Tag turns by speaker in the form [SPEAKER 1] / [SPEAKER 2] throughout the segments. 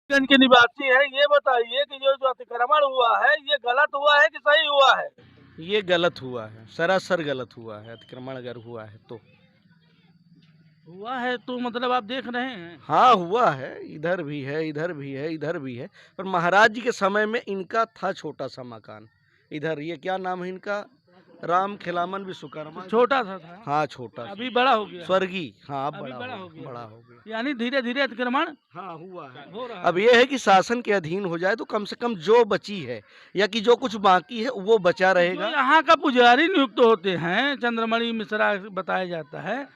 [SPEAKER 1] गंज के निवासी हैं, ये बताइए कि जो अतिक्रमण हुआ है, ये गलत हुआ है कि सही हुआ है?
[SPEAKER 2] ये गलत हुआ है, सरासर गलत हुआ है। अतिक्रमण अगर हुआ है तो
[SPEAKER 1] हुआ है तो मतलब आप देख रहे हैं?
[SPEAKER 2] हाँ, हुआ है। इधर भी है, इधर भी है, इधर भी है। पर महाराज जी के समय में इनका था छोटा सा मकान। इधर ये क्या नाम है इनका, राम खिलामन विश्वकर्मा।
[SPEAKER 1] छोटा सा था,
[SPEAKER 2] हाँ, छोटा
[SPEAKER 1] अभी बड़ा हो गया,
[SPEAKER 2] स्वर्गीय। हाँ, अब
[SPEAKER 1] अभी बड़ा हो
[SPEAKER 2] गया,
[SPEAKER 1] गया,
[SPEAKER 2] बड़ा हो गया।
[SPEAKER 1] यानी धीरे धीरे अतिक्रमण
[SPEAKER 2] हाँ, हुआ है।
[SPEAKER 1] हो रहा
[SPEAKER 2] अब
[SPEAKER 1] है।
[SPEAKER 2] ये है कि शासन के अधीन हो जाए तो कम से कम जो बची है या कि जो कुछ बाकी है वो बचा
[SPEAKER 1] जो
[SPEAKER 2] रहेगा।
[SPEAKER 1] यहाँ का पुजारी नियुक्त होते हैं, चंद्रमणि मिश्रा बताया जाता है,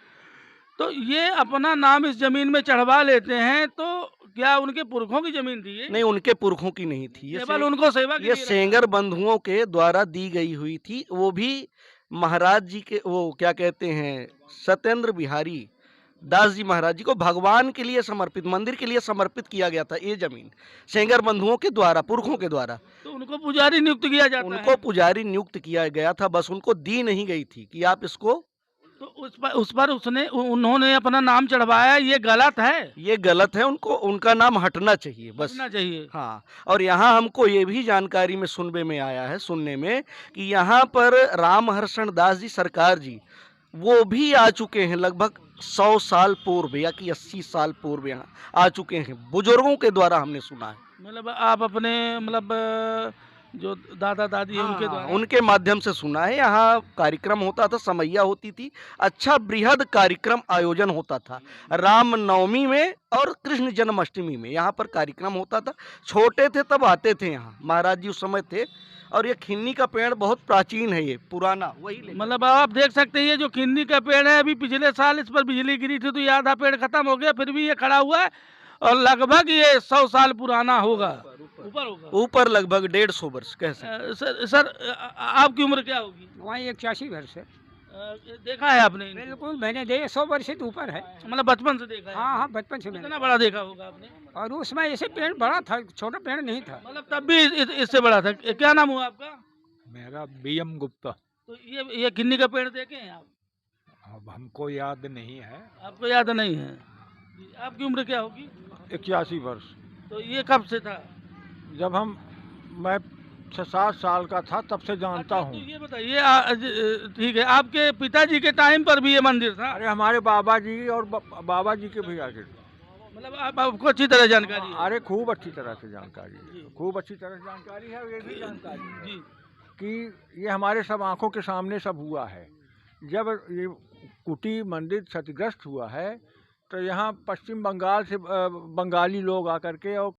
[SPEAKER 1] तो ये अपना नाम इस जमीन में चढ़वा लेते हैं, तो क्या उनके पुरखों की जमीन थी ये?
[SPEAKER 2] नहीं, उनके पुरखों की नहीं थी।
[SPEAKER 1] केवल उनको सेवा के
[SPEAKER 2] ये
[SPEAKER 1] लिए रखा।
[SPEAKER 2] सेंगर बंधुओं के द्वारा दी गई हुई थी। वो भी महाराज जी के, वो क्या कहते हैं, सत्येंद्र बिहारी दास जी महाराज जी को भगवान के लिए समर्पित, मंदिर के लिए समर्पित किया गया था ये जमीन, सेंगर बंधुओं के द्वारा, पुरखों के द्वारा।
[SPEAKER 1] तो उनको पुजारी नियुक्त किया जाता
[SPEAKER 2] उनको
[SPEAKER 1] है।
[SPEAKER 2] पुजारी नियुक्त किया गया था, बस उनको दी नहीं गई थी कि आप इसको।
[SPEAKER 1] तो उस पर उन्होंने अपना नाम चढ़वाया, ये गलत है?
[SPEAKER 2] ये गलत है, उनको उनका नाम हटना चाहिए बस।
[SPEAKER 1] हटना चाहिए।
[SPEAKER 2] हाँ, और यहाँ हमको ये भी जानकारी में सुनने में कि यहाँ पर रामहर्षण दास जी सरकार जी वो भी आ चुके हैं लगभग 100 साल पूर्व या कि 80 साल पूर्व यहाँ आ चुके हैं, बुजुर्गों के द्वारा हमने सुना है।
[SPEAKER 1] मतलब आप अपने मतलब जो दादा दादी है उनके द्वारा?
[SPEAKER 2] उनके माध्यम से सुना है। यहाँ कार्यक्रम होता था, समैया होती थी, अच्छा बृहद कार्यक्रम आयोजन होता था राम नवमी में और कृष्ण जन्माष्टमी में। यहाँ पर कार्यक्रम होता था, छोटे थे तब आते थे यहाँ, महाराज जी उस समय थे। और ये खिन्नी का पेड़ बहुत प्राचीन है, ये पुराना वही।
[SPEAKER 1] मतलब आप देख सकते हैं, ये जो खिन्नी का पेड़ है, अभी पिछले साल इस पर बिजली गिरी थी तो ये आधा पेड़ खत्म हो गया, फिर भी ये खड़ा हुआ है और लगभग ये 100 साल पुराना होगा, ऊपर होगा।
[SPEAKER 2] ऊपर लगभग 150 वर्ष कह सकते।
[SPEAKER 1] सर आपकी उम्र क्या होगी?
[SPEAKER 3] वहाँ 81 वर्ष है।
[SPEAKER 1] देखा है आपने इनको?
[SPEAKER 3] बिल्कुल, मैंने 100 वर्ष से ऊपर है।
[SPEAKER 1] मतलब बचपन से देखा है?
[SPEAKER 3] हाँ हाँ, बचपन से मैंने।
[SPEAKER 1] कितना बड़ा देखा होगा आपने?
[SPEAKER 3] और उसमें ऐसे पेड़ बड़ा था, छोटा पेड़ नहीं था।
[SPEAKER 1] मतलब तब भी इससे बड़ा था। क्या नाम हुआ आपका?
[SPEAKER 4] मेरा बीएम गुप्ता।
[SPEAKER 1] तो ये खिन्नी का पेड़ देखे हैं आप?
[SPEAKER 4] अब हमको याद नहीं है।
[SPEAKER 1] आपको याद नहीं है? आपकी उम्र क्या होगी?
[SPEAKER 4] 81 वर्ष।
[SPEAKER 1] तो ये कब से था?
[SPEAKER 4] जब मैं 6-7 साल का था तब से जानता
[SPEAKER 1] अच्छा, तो
[SPEAKER 4] हूँ।
[SPEAKER 1] ये बताइए, ठीक है, आपके पिताजी के टाइम पर भी ये मंदिर था?
[SPEAKER 4] अरे हमारे बाबा जी और बाबा जी के भी आगे।
[SPEAKER 1] मतलब आपको अच्छी तरह जानकारी है?
[SPEAKER 4] अरे खूब अच्छी तरह से जानकारी है, खूब अच्छी तरह से जानकारी है। ये भी जानकारी है
[SPEAKER 1] जी।
[SPEAKER 4] कि ये हमारे सब आंखों के सामने सब हुआ है। जब ये कुटी मंदिर क्षतिग्रस्त हुआ है तो यहाँ पश्चिम बंगाल से बंगाली लोग आकर के और